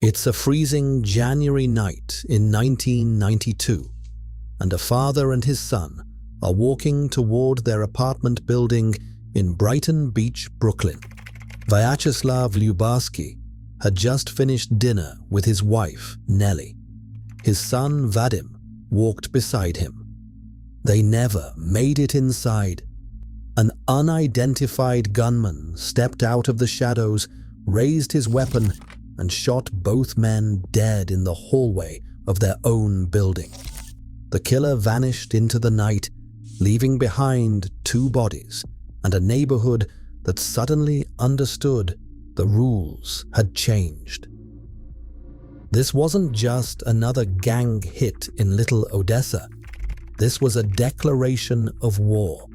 It's a freezing January night in 1992, and a father and his son are walking toward their apartment building in Brighton Beach, Brooklyn. Vyacheslav Lyubarsky had just finished dinner with his wife, Nelly. His son, Vadim, walked beside him. They never made it inside. An unidentified gunman stepped out of the shadows, raised his weapon, and shot both men dead in the hallway of their own building. The killer vanished into the night, leaving behind two bodies and a neighborhood that suddenly understood the rules had changed. This wasn't just another gang hit in Little Odessa. This was a declaration of war,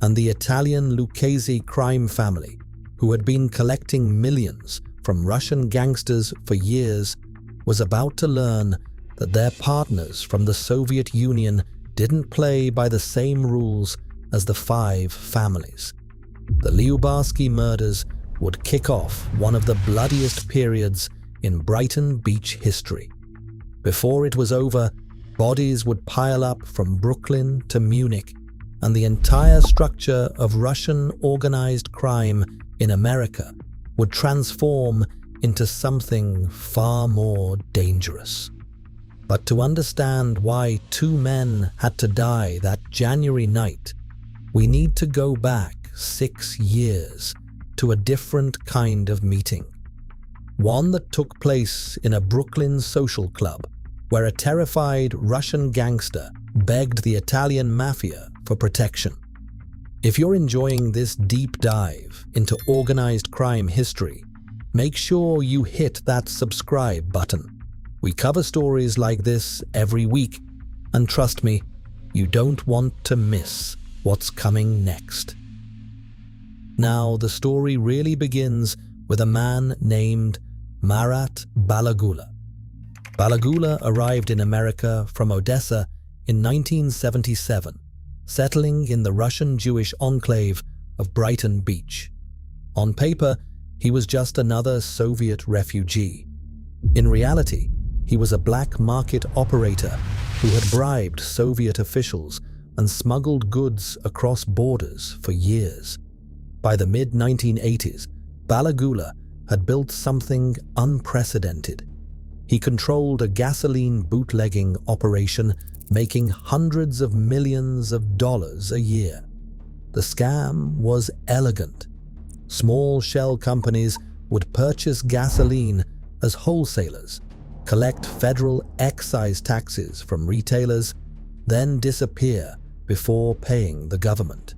and the Italian Lucchese crime family, who had been collecting millions from Russian gangsters for years, was about to learn that their partners from the Soviet Union didn't play by the same rules as the five families. The Lyubarsky murders would kick off one of the bloodiest periods in Brighton Beach history. Before it was over, bodies would pile up from Brooklyn to Munich, and the entire structure of Russian organized crime in America would transform into something far more dangerous. But to understand why two men had to die that January night, we need to go back 6 years to a different kind of meeting. One that took place in a Brooklyn social club, where a terrified Russian gangster begged the Italian Mafia for protection. If you're enjoying this deep dive into organized crime history, make sure you hit that subscribe button. We cover stories like this every week, and trust me, you don't want to miss what's coming next. Now, the story really begins with a man named Marat Balagula. Balagula arrived in America from Odessa in 1977, settling in the Russian Jewish enclave of Brighton Beach. On paper, he was just another Soviet refugee. In reality, he was a black market operator who had bribed Soviet officials and smuggled goods across borders for years. By the mid-1980s, Balagula had built something unprecedented. He controlled a gasoline bootlegging operation, making hundreds of millions of dollars a year. The scam was elegant. Small shell companies would purchase gasoline as wholesalers, collect federal excise taxes from retailers, then disappear before paying the government.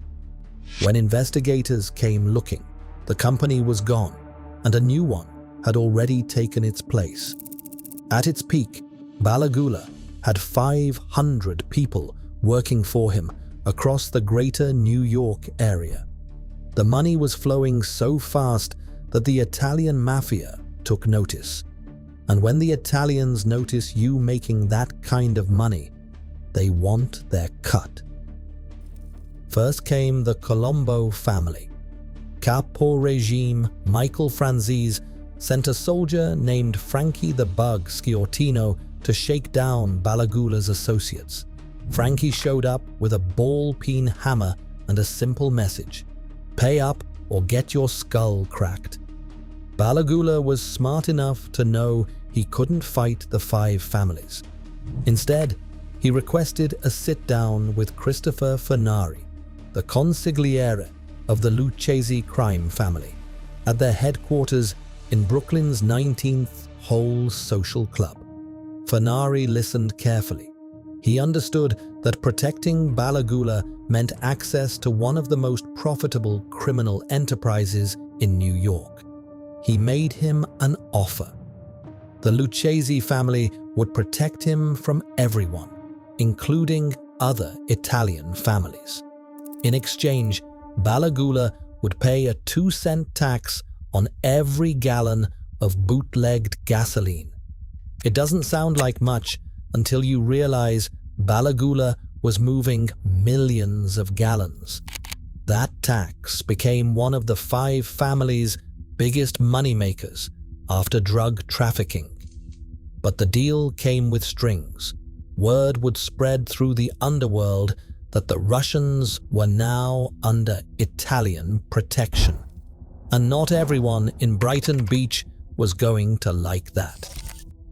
When investigators came looking, the company was gone, and a new one had already taken its place. At its peak, Balagula had 500 people working for him across the greater New York area. The money was flowing so fast that the Italian Mafia took notice. And when the Italians notice you making that kind of money, they want their cut. First came the Colombo family. Capo Regime Michael Franzese sent a soldier named Frankie the Bug Sciortino to shake down Balagula's associates. Frankie showed up with a ball-peen hammer and a simple message: pay up or get your skull cracked. Balagula was smart enough to know he couldn't fight the five families. Instead, he requested a sit-down with Christopher Fernari, the consigliere of the Lucchese crime family, at their headquarters in Brooklyn's 19th Hole Social Club. Fernari listened carefully. He understood that protecting Balagula meant access to one of the most profitable criminal enterprises in New York. He made him an offer. The Lucchese family would protect him from everyone, including other Italian families. In exchange, Balagula would pay a 2-cent tax on every gallon of bootlegged gasoline. It doesn't sound like much until you realize Balagula was moving millions of gallons. That tax became one of the five families' biggest moneymakers after drug trafficking. But the deal came with strings. Word would spread through the underworld that the Russians were now under Italian protection. And not everyone in Brighton Beach was going to like that.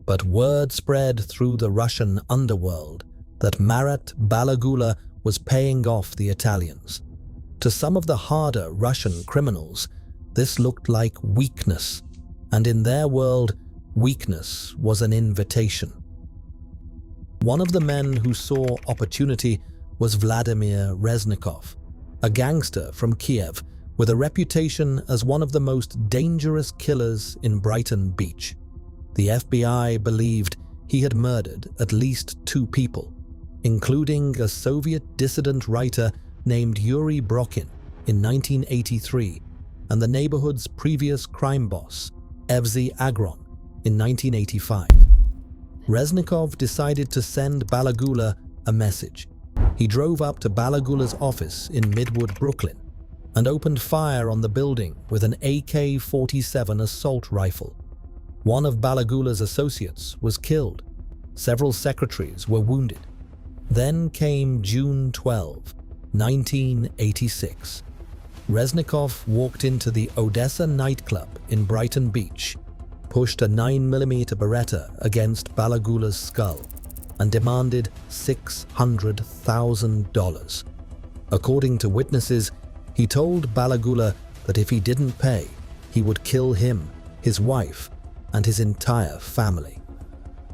But word spread through the Russian underworld that Marat Balagula was paying off the Italians. To some of the harder Russian criminals, this looked like weakness, and in their world, weakness was an invitation. One of the men who saw opportunity was Vladimir Reznikov, a gangster from Kiev with a reputation as one of the most dangerous killers in Brighton Beach. The FBI believed he had murdered at least 2 people, including a Soviet dissident writer named Yuri Brokin in 1983 and the neighborhood's previous crime boss, Evsey Agron, in 1985. Reznikov decided to send Balagula a message. He drove up to Balagula's office in Midwood, Brooklyn, and opened fire on the building with an AK-47 assault rifle. One of Balagula's associates was killed. Several secretaries were wounded. Then came June 12, 1986. Reznikov walked into the Odessa nightclub in Brighton Beach, pushed a 9mm Beretta against Balagula's skull, and demanded $600,000. According to witnesses, he told Balagula that if he didn't pay, he would kill him, his wife, and his entire family.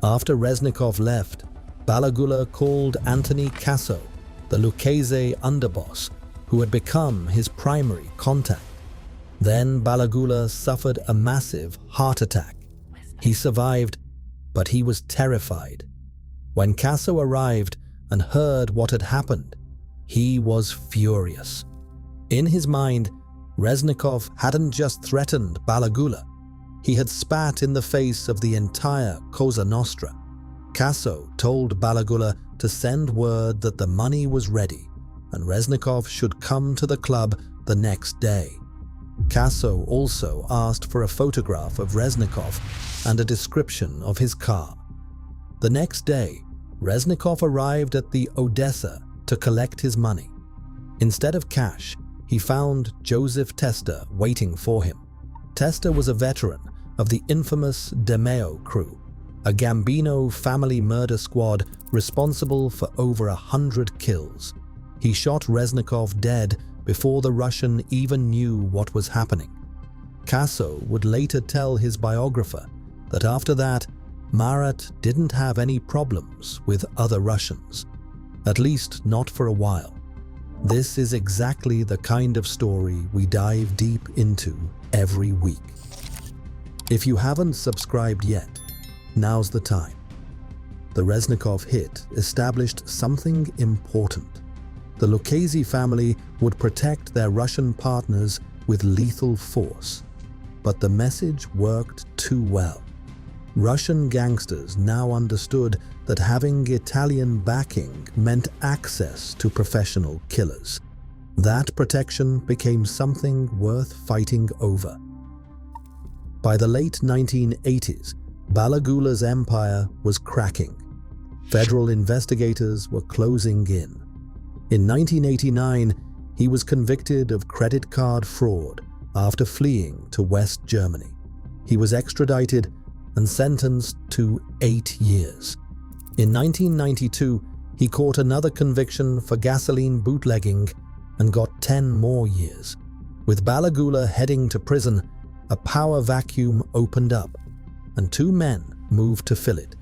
After Reznikov left, Balagula called Anthony Casso, the Lucchese underboss, who had become his primary contact. Then Balagula suffered a massive heart attack. He survived, but he was terrified. When Casso arrived and heard what had happened, he was furious. In his mind, Reznikov hadn't just threatened Balagula, he had spat in the face of the entire Cosa Nostra. Casso told Balagula to send word that the money was ready and Reznikov should come to the club the next day. Casso also asked for a photograph of Reznikov and a description of his car. The next day, Reznikov arrived at the Odessa to collect his money. Instead of cash, he found Joseph Testa waiting for him. Testa was a veteran of the infamous DeMeo crew, a Gambino family murder squad responsible for over 100 kills. He shot Reznikov dead before the Russian even knew what was happening. Casso would later tell his biographer that after that, Marat didn't have any problems with other Russians, at least not for a while. This is exactly the kind of story we dive deep into every week. If you haven't subscribed yet, now's the time. The Reznikov hit established something important. The Lucchese family would protect their Russian partners with lethal force. But the message worked too well. Russian gangsters now understood that having Italian backing meant access to professional killers. That protection became something worth fighting over. By the late 1980s, Balagula's empire was cracking. Federal investigators were closing in. In 1989, he was convicted of credit card fraud after fleeing to West Germany. He was extradited and sentenced to 8 years. In 1992, he caught another conviction for gasoline bootlegging and got 10 more years. With Balagula heading to prison, a power vacuum opened up, and 2 men moved to fill it.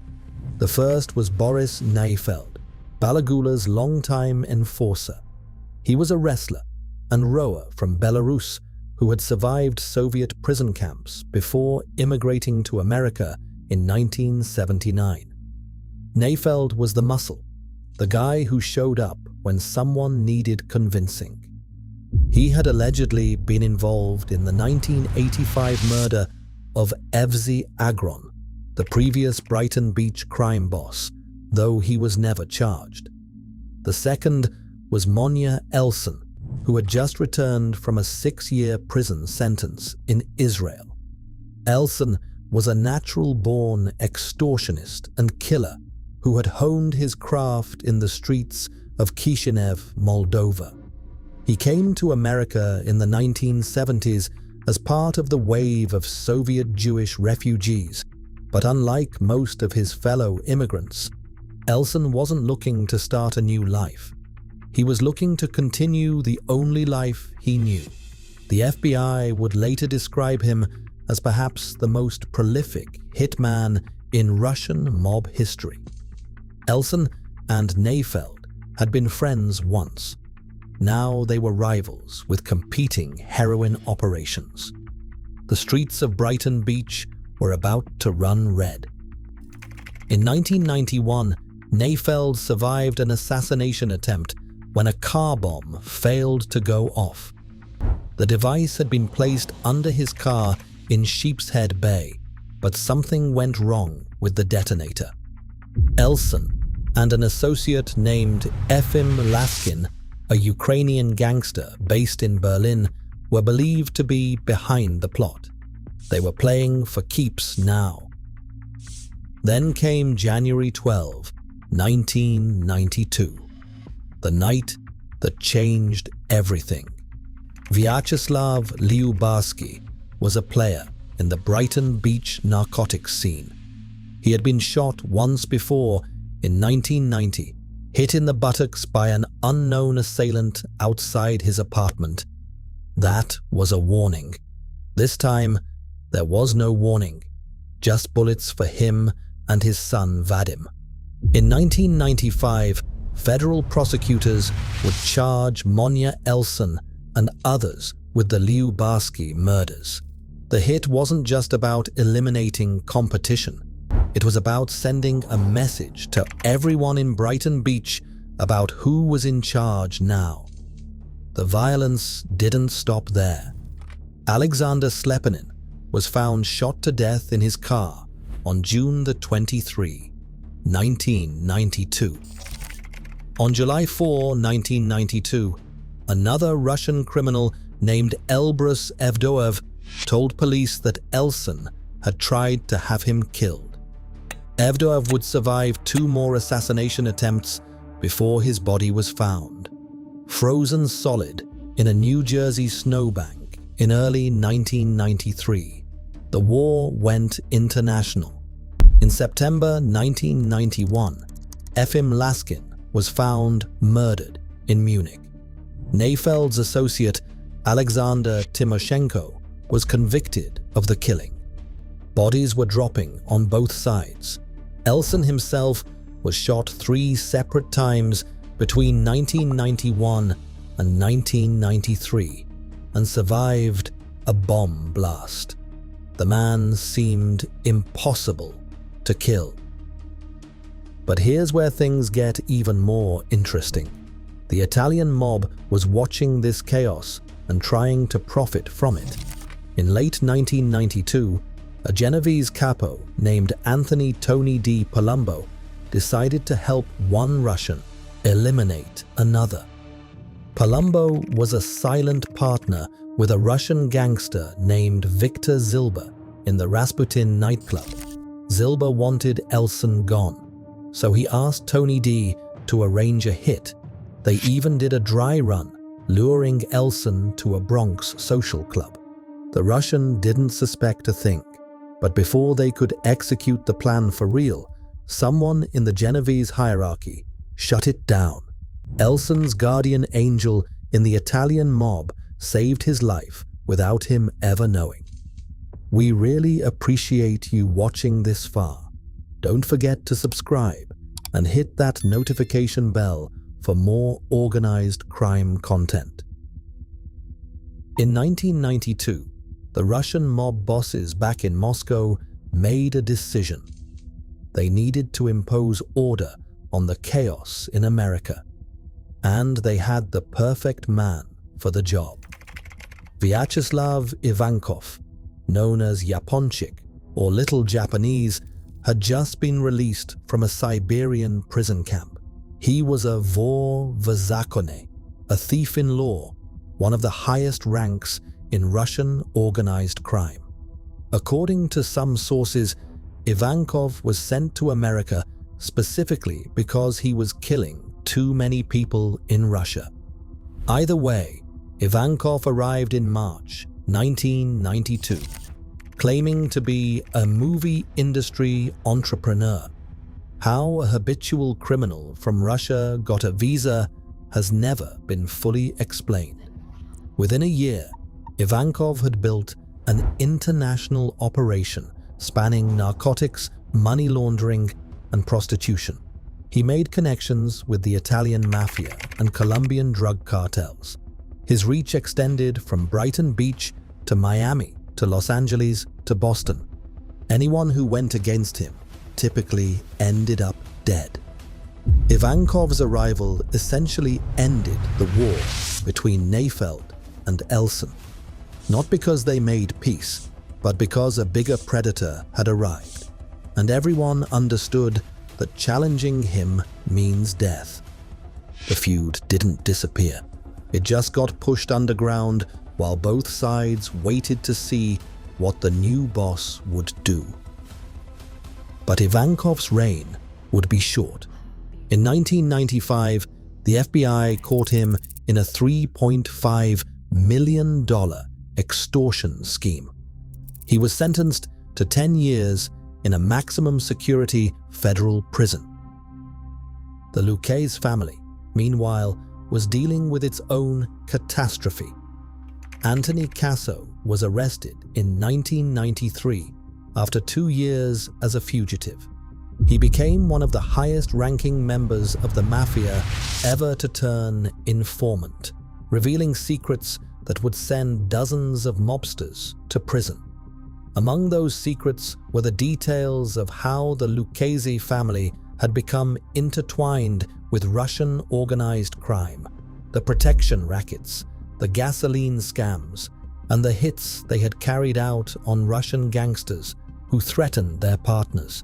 The first was Boris Nayfeld, Balagula's longtime enforcer. He was a wrestler and rower from Belarus who had survived Soviet prison camps before immigrating to America in 1979. Nayfeld was the muscle, the guy who showed up when someone needed convincing. He had allegedly been involved in the 1985 murder of Evsey Agron, the previous Brighton Beach crime boss, though he was never charged. The second was Monya Elson, who had just returned from a 6-year prison sentence in Israel. Elson was a natural-born extortionist and killer who had honed his craft in the streets of Chisinau, Moldova. He came to America in the 1970s as part of the wave of Soviet Jewish refugees, but unlike most of his fellow immigrants, Elson wasn't looking to start a new life. He was looking to continue the only life he knew. The FBI would later describe him as perhaps the most prolific hitman in Russian mob history. Elson and Nayfeld had been friends once. Now they were rivals with competing heroin operations. The streets of Brighton Beach were about to run red. In 1991, Nayfeld survived an assassination attempt when a car bomb failed to go off. The device had been placed under his car in Sheepshead Bay, but something went wrong with the detonator. Elson and an associate named Efim Laskin, a Ukrainian gangster based in Berlin, were believed to be behind the plot. They were playing for keeps now. Then came January 12, 1992, the night that changed everything. Vyacheslav Lyubarsky was a player in the Brighton Beach narcotics scene. He had been shot once before in 1990, hit in the buttocks by an unknown assailant outside his apartment. That was a warning. This time, there was no warning, just bullets for him and his son Vadim. In 1995, federal prosecutors would charge Monya Elson and others with the Lyubarsky murders. The hit wasn't just about eliminating competition. It was about sending a message to everyone in Brighton Beach about who was in charge now. The violence didn't stop there. Alexander Slepenin was found shot to death in his car on June 23, 1992. On July 4, 1992, another Russian criminal named Elbrus Evdoev told police that Elson had tried to have him killed. Evdoev would survive 2 more assassination attempts before his body was found, frozen solid in a New Jersey snowbank in early 1993. The war went international. In September 1991, Efim Laskin was found murdered in Munich. Nayfeld's associate, Alexander Timoshenko, was convicted of the killing. Bodies were dropping on both sides. Elson himself was shot 3 separate times between 1991 and 1993 and survived a bomb blast. The man seemed impossible to kill. But here's where things get even more interesting. The Italian mob was watching this chaos and trying to profit from it. In late 1992, a Genovese capo named Anthony Tony D. Palumbo decided to help one Russian eliminate another. Palumbo was a silent partner with a Russian gangster named Viktor Zilba in the Rasputin nightclub. Zilba wanted Elson gone, so he asked Tony D. to arrange a hit. They even did a dry run, luring Elson to a Bronx social club. The Russian didn't suspect a thing. But before they could execute the plan for real, someone in the Genovese hierarchy shut it down. Elson's guardian angel in the Italian mob saved his life without him ever knowing. We really appreciate you watching this far. Don't forget to subscribe and hit that notification bell for more organized crime content. In 1992, the Russian mob bosses back in Moscow made a decision. They needed to impose order on the chaos in America, and they had the perfect man for the job. Vyacheslav Ivankov, known as Yaponchik or Little Japanese, had just been released from a Siberian prison camp. He was a vor v Zakone, a thief in law, one of the highest ranks in Russian organized crime. According to some sources, Ivankov was sent to America specifically because he was killing too many people in Russia. Either way, Ivankov arrived in March 1992, claiming to be a movie industry entrepreneur. How a habitual criminal from Russia got a visa has never been fully explained. Within a year, Ivankov had built an international operation spanning narcotics, money laundering, and prostitution. He made connections with the Italian Mafia and Colombian drug cartels. His reach extended from Brighton Beach to Miami to Los Angeles to Boston. Anyone who went against him typically ended up dead. Ivankov's arrival essentially ended the war between Nayfeld and Elson, not because they made peace, but because a bigger predator had arrived, and everyone understood that challenging him means death. The feud didn't disappear. It just got pushed underground while both sides waited to see what the new boss would do. But Ivankov's reign would be short. In 1995, the FBI caught him in a $3.5 million extortion scheme. He was sentenced to 10 years in a maximum security federal prison. The Lucchese family, meanwhile, was dealing with its own catastrophe. Anthony Casso was arrested in 1993 after 2 years as a fugitive. He became one of the highest-ranking members of the Mafia ever to turn informant, revealing secrets that would send dozens of mobsters to prison. Among those secrets were the details of how the Lucchese family had become intertwined with Russian organized crime, the protection rackets, the gasoline scams, and the hits they had carried out on Russian gangsters who threatened their partners.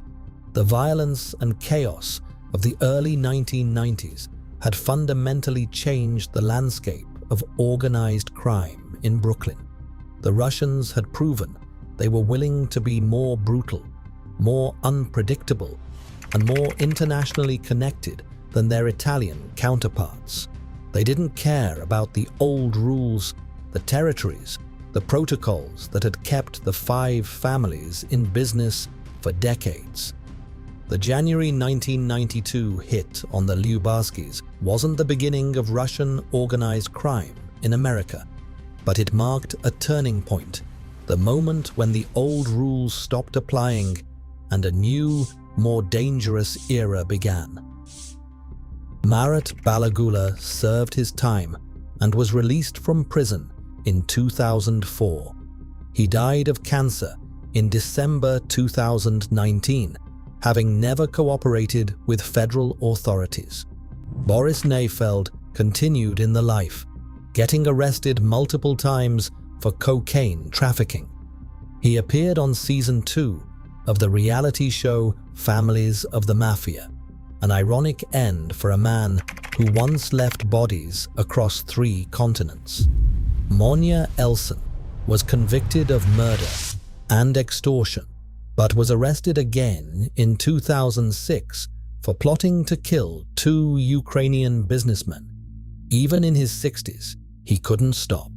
The violence and chaos of the early 1990s had fundamentally changed the landscape of organized crime in Brooklyn. The Russians had proven they were willing to be more brutal, more unpredictable, and more internationally connected than their Italian counterparts. They didn't care about the old rules, the territories, the protocols that had kept the five families in business for decades. The January 1992 hit on the Lubavskis wasn't the beginning of Russian organized crime in America, but it marked a turning point, the moment when the old rules stopped applying and a new, more dangerous era began. Marat Balagula served his time and was released from prison in 2004. He died of cancer in December 2019, having never cooperated with federal authorities. Boris Nayfeld continued in the life, getting arrested multiple times for cocaine trafficking. He appeared on season 2 of the reality show Families of the Mafia, an ironic end for a man who once left bodies across 3 continents. Monia Elson was convicted of murder and extortion, but was arrested again in 2006 for plotting to kill 2 Ukrainian businessmen. Even in his 60s, he couldn't stop.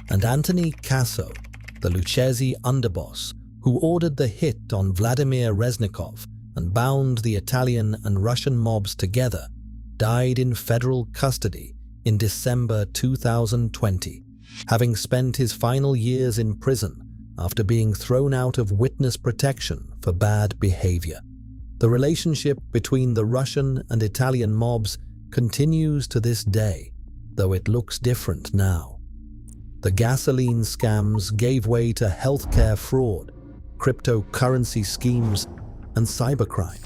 And Anthony Casso, the Lucchese underboss who ordered the hit on Vladimir Reznikov and bound the Italian and Russian mobs together, died in federal custody in December 2020, having spent his final years in prison after being thrown out of witness protection for bad behavior. The relationship between the Russian and Italian mobs continues to this day, though it looks different now. The gasoline scams gave way to healthcare fraud, cryptocurrency schemes, and cybercrime.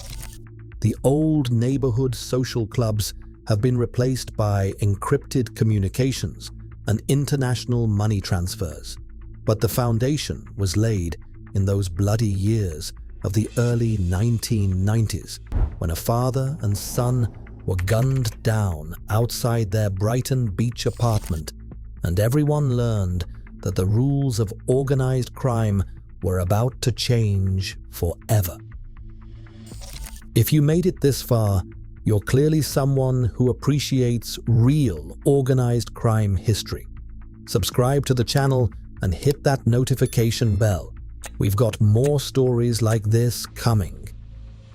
The old neighborhood social clubs have been replaced by encrypted communications and international money transfers. But the foundation was laid in those bloody years of the early 1990s, when a father and son were gunned down outside their Brighton Beach apartment, and everyone learned that the rules of organized crime were about to change forever. If you made it this far, you're clearly someone who appreciates real, organized crime history. Subscribe to the channel and hit that notification bell. We've got more stories like this coming.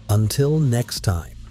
Until next time.